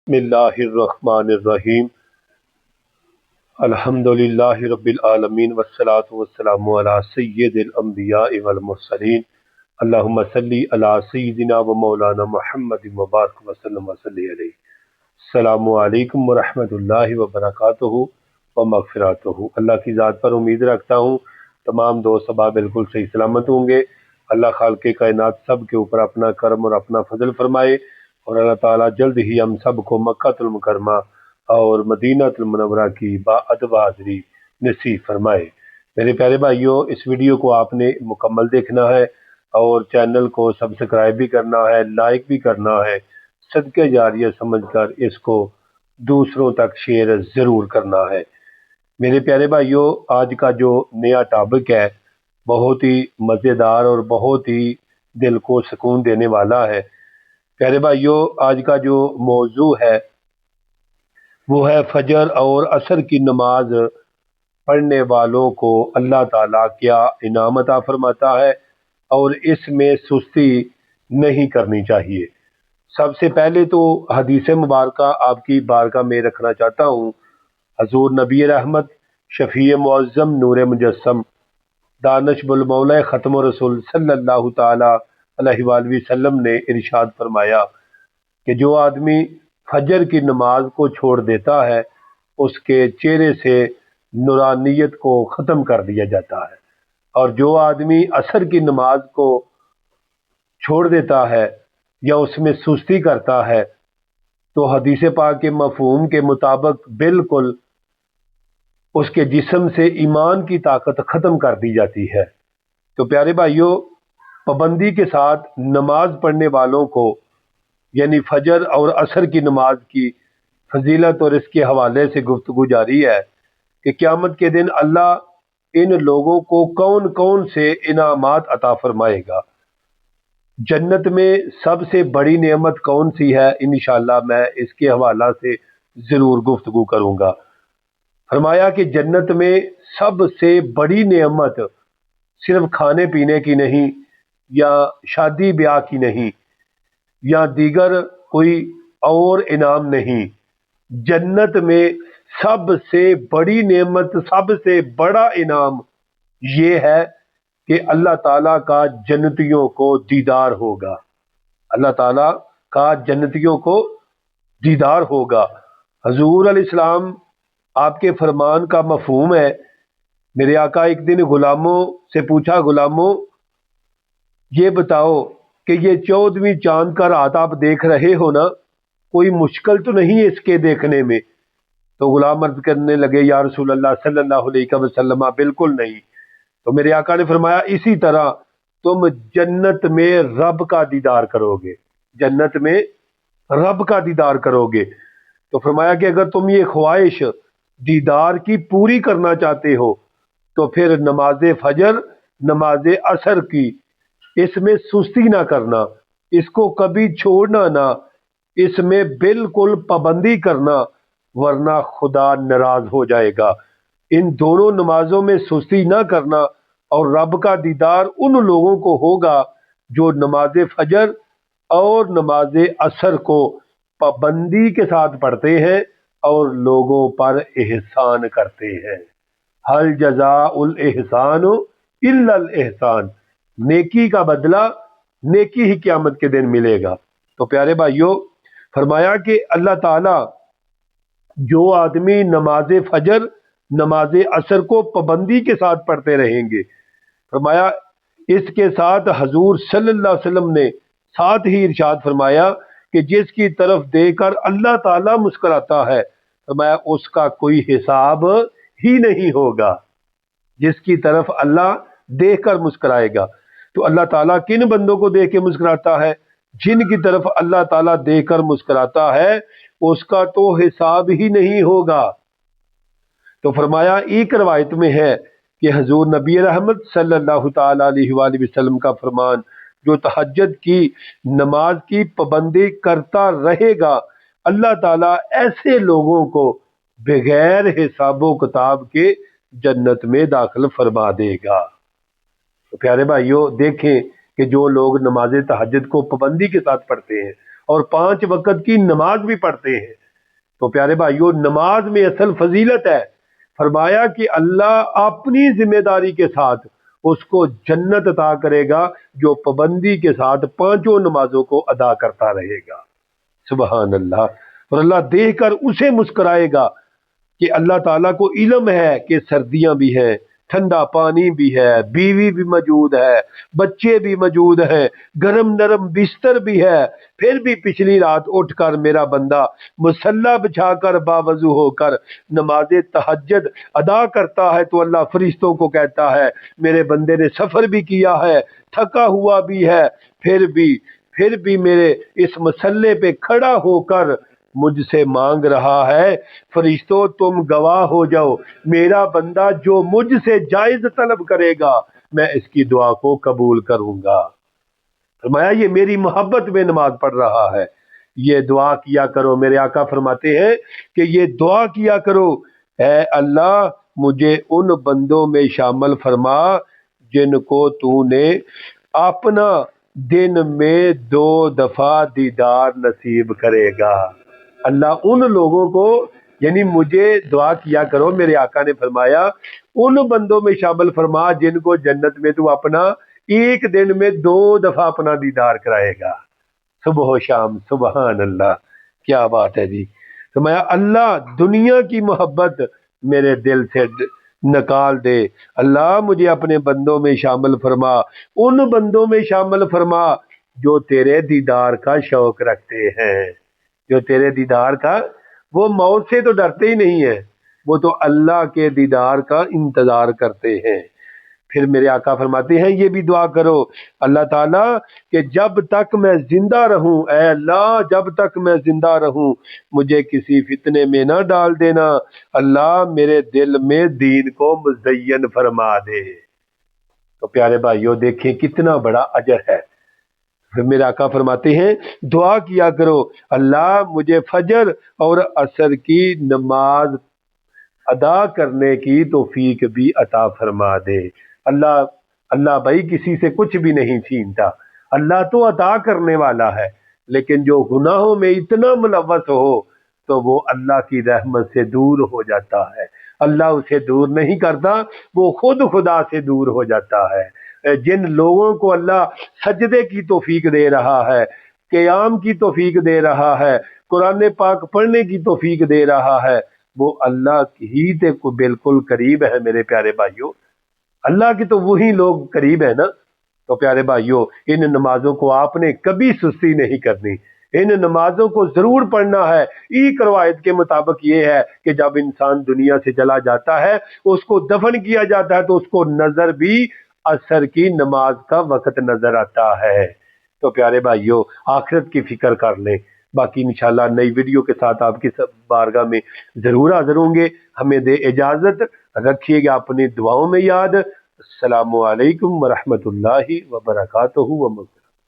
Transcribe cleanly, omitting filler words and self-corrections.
بسم اللہ الرحمن الرحیم الحمد للہ رب العالمین والصلاة والسلام علی سید الانبیاء والمرسلین اللہم صلی علی سیدنا و مولانا محمد مبارک وسلم وصلی علیہ۔ السلام علیکم ورحمۃ اللہ وبرکاتہ و مغفراتہ۔ اللہ کی ذات پر امید رکھتا ہوں تمام دوست احباب بالکل صحیح سلامت ہوں گے۔ اللہ خالق کائنات سب کے اوپر اپنا کرم اور اپنا فضل فرمائے، اور اللہ تعالیٰ جلد ہی ہم سب کو مکہ المکرمہ اور مدینہ المنورہ کی باادب حاضری نصیب فرمائے۔ میرے پیارے بھائیوں، اس ویڈیو کو آپ نے مکمل دیکھنا ہے اور چینل کو سبسکرائب بھی کرنا ہے، لائک بھی کرنا ہے، صدقہ جاریہ سمجھ کر اس کو دوسروں تک شیئر ضرور کرنا ہے۔ میرے پیارے بھائیوں، آج کا جو نیا ٹاپک ہے بہت ہی مزیدار اور بہت ہی دل کو سکون دینے والا ہے۔ پیارے بھائیوں، آج کا جو موضوع ہے وہ ہے فجر اور عصر کی نماز پڑھنے والوں کو اللہ تعالیٰ کیا انعام عطا فرماتا ہے اور اس میں سستی نہیں کرنی چاہیے۔ سب سے پہلے تو حدیث مبارکہ آپ کی بارگاہ میں رکھنا چاہتا ہوں۔ حضور نبی رحمت، شفیع معظم، نور مجسم، دانش بالمولا ختم رسول صلی اللہ تعالی علیہ وآلہ وسلم نے ارشاد فرمایا کہ جو آدمی فجر کی نماز کو چھوڑ دیتا ہے اس کے چہرے سے نورانیت کو ختم کر دیا جاتا ہے، اور جو آدمی عصر کی نماز کو چھوڑ دیتا ہے یا اس میں سستی کرتا ہے تو حدیث پاک کے مفہوم کے مطابق بالکل اس کے جسم سے ایمان کی طاقت ختم کر دی جاتی ہے۔ تو پیارے بھائیوں، پابندی کے ساتھ نماز پڑھنے والوں کو یعنی فجر اور عصر کی نماز کی فضیلت اور اس کے حوالے سے گفتگو جاری ہے کہ قیامت کے دن اللہ ان لوگوں کو کون کون سے انعامات عطا فرمائے گا۔ جنت میں سب سے بڑی نعمت کون سی ہے، انشاءاللہ میں اس کے حوالہ سے ضرور گفتگو کروں گا۔ فرمایا کہ جنت میں سب سے بڑی نعمت صرف کھانے پینے کی نہیں، یا شادی بیاہ کی نہیں، یا دیگر کوئی اور انعام نہیں۔ جنت میں سب سے بڑی نعمت، سب سے بڑا انعام یہ ہے کہ اللہ تعالیٰ کا جنتیوں کو دیدار ہوگا۔ اللہ تعالیٰ کا جنتیوں کو دیدار ہوگا۔ حضور علیہ السلام آپ کے فرمان کا مفہوم ہے۔ میرے آقا ایک دن غلاموں سے پوچھا، غلاموں یہ بتاؤ کہ یہ 14ویں چاند کا رات آپ دیکھ رہے ہو نا، کوئی مشکل تو نہیں ہے اس کے دیکھنے میں؟ تو غلام عرض کرنے لگے، یا رسول اللہ صلی اللہ علیہ وسلم بالکل نہیں۔ تو میرے آقا نے فرمایا اسی طرح تم جنت میں رب کا دیدار کرو گے، جنت میں رب کا دیدار کرو گے۔ تو فرمایا کہ اگر تم یہ خواہش دیدار کی پوری کرنا چاہتے ہو تو پھر نماز فجر، نماز عصر کی اس میں سستی نہ کرنا، اس کو کبھی چھوڑنا نہ، اس میں بالکل پابندی کرنا، ورنہ خدا ناراض ہو جائے گا۔ ان دونوں نمازوں میں سستی نہ کرنا، اور رب کا دیدار ان لوگوں کو ہوگا جو نماز فجر اور نماز عصر کو پابندی کے ساتھ پڑھتے ہیں اور لوگوں پر احسان کرتے ہیں۔ حل جزاء الاحسان الا الاحسان، نیکی کا بدلہ نیکی ہی قیامت کے دن ملے گا۔ تو پیارے بھائیوں، فرمایا کہ اللہ تعالیٰ جو آدمی نماز فجر، نماز عصر کو پابندی کے ساتھ پڑھتے رہیں گے، فرمایا اس کے ساتھ حضور صلی اللہ علیہ وسلم نے ساتھ ہی ارشاد فرمایا کہ جس کی طرف دیکھ کر اللہ تعالیٰ مسکراتا ہے، فرمایا اس کا کوئی حساب ہی نہیں ہوگا۔ جس کی طرف اللہ دیکھ کر مسکرائے گا، تو اللہ تعالیٰ کن بندوں کو دیکھ کے مسکراتا ہے؟ جن کی طرف اللہ تعالیٰ دیکھ کر مسکراتا ہے اس کا تو حساب ہی نہیں ہوگا۔ تو فرمایا ایک روایت میں ہے کہ حضور نبی رحمت صلی اللہ تعالی علیہ وآلہ وسلم کا فرمان، جو تہجد کی نماز کی پابندی کرتا رہے گا اللہ تعالیٰ ایسے لوگوں کو بغیر حساب و کتاب کے جنت میں داخل فرما دے گا۔ تو پیارے بھائیوں، دیکھیں کہ جو لوگ نماز تہجد کو پابندی کے ساتھ پڑھتے ہیں اور 5 وقت کی نماز بھی پڑھتے ہیں۔ تو پیارے بھائیو، نماز میں اصل فضیلت ہے۔ فرمایا کہ اللہ اپنی ذمہ داری کے ساتھ اس کو جنت عطا کرے گا جو پابندی کے ساتھ 5 نمازوں کو ادا کرتا رہے گا۔ سبحان اللہ۔ اور اللہ دیکھ کر اسے مسکرائے گا کہ اللہ تعالیٰ کو علم ہے کہ سردیاں بھی ہیں، ٹھنڈا پانی بھی ہے، بیوی بھی موجود ہے، بچے بھی موجود ہیں، گرم نرم بستر بھی ہے، پھر بھی پچھلی رات اٹھ کر میرا بندہ مصلی بچھا کر باوضو ہو کر نماز تہجد ادا کرتا ہے تو اللہ فرشتوں کو کہتا ہے میرے بندے نے سفر بھی کیا ہے، تھکا ہوا بھی ہے، پھر بھی میرے اس مصلی پہ کھڑا ہو کر مجھ سے مانگ رہا ہے۔ فرشتوں تم گواہ ہو جاؤ، میرا بندہ جو مجھ سے جائز طلب کرے گا میں اس کی دعا کو قبول کروں گا۔ فرمایا یہ میری محبت میں نماز پڑھ رہا ہے، یہ دعا کیا کرو۔ میرے آقا فرماتے ہیں کہ یہ دعا کیا کرو، اے اللہ مجھے ان بندوں میں شامل فرما جن کو تو نے اپنا دن میں 2 دفعہ دیدار نصیب کرے گا۔ اللہ ان لوگوں کو، یعنی مجھے دعا کیا کرو، میرے آقا نے فرمایا ان بندوں میں شامل فرما جن کو جنت میں تو اپنا ایک دن میں 2 دفعہ اپنا دیدار کرائے گا، صبح و شام۔ سبحان اللہ، کیا بات ہے جی۔ فرمایا اللہ دنیا کی محبت میرے دل سے نکال دے، اللہ مجھے اپنے بندوں میں شامل فرما، ان بندوں میں شامل فرما جو تیرے دیدار کا شوق رکھتے ہیں، جو تیرے دیدار کا، وہ موت سے تو ڈرتے ہی نہیں ہیں، وہ تو اللہ کے دیدار کا انتظار کرتے ہیں۔ پھر میرے آقا فرماتے ہیں یہ بھی دعا کرو اللہ تعالیٰ کہ جب تک میں زندہ رہوں، اے اللہ جب تک میں زندہ رہوں مجھے کسی فتنے میں نہ ڈال دینا، اللہ میرے دل میں دین کو مزین فرما دے۔ تو پیارے بھائیوں دیکھیں کتنا بڑا اجر ہے۔ پھر میرے آقا فرماتے ہیں دعا کیا کرو اللہ مجھے فجر اور عصر کی نماز ادا کرنے کی توفیق بھی عطا فرما دے۔ اللہ بھائی کسی سے کچھ بھی نہیں چھینتا، اللہ تو عطا کرنے والا ہے، لیکن جو گناہوں میں اتنا ملوث ہو تو وہ اللہ کی رحمت سے دور ہو جاتا ہے، اللہ اسے دور نہیں کرتا، وہ خود خدا سے دور ہو جاتا ہے۔ جن لوگوں کو اللہ سجدے کی توفیق دے رہا ہے، قیام کی توفیق دے رہا ہے، قرآن پاک پڑھنے کی توفیق دے رہا ہے، وہ اللہ ہی تے کو بالکل قریب ہے۔ میرے پیارے بھائیوں اللہ کی تو وہی لوگ قریب ہیں نا۔ تو پیارے بھائیوں ان نمازوں کو آپ نے کبھی سستی نہیں کرنی، ان نمازوں کو ضرور پڑھنا ہے۔ ایک روایت کے مطابق یہ ہے کہ جب انسان دنیا سے چلا جاتا ہے اس کو دفن کیا جاتا ہے تو اس کو نظر بھی عصر کی نماز کا وقت نظر آتا ہے۔ تو پیارے بھائیوں آخرت کی فکر کر لیں۔ باقی انشاءاللہ نئی ویڈیو کے ساتھ آپ کی بارگاہ میں ضرور حاضر ہوں گے۔ ہمیں دے اجازت، رکھیے گا اپنی دعاؤں میں یاد۔ السلام علیکم ورحمۃ اللہ وبرکاتہ۔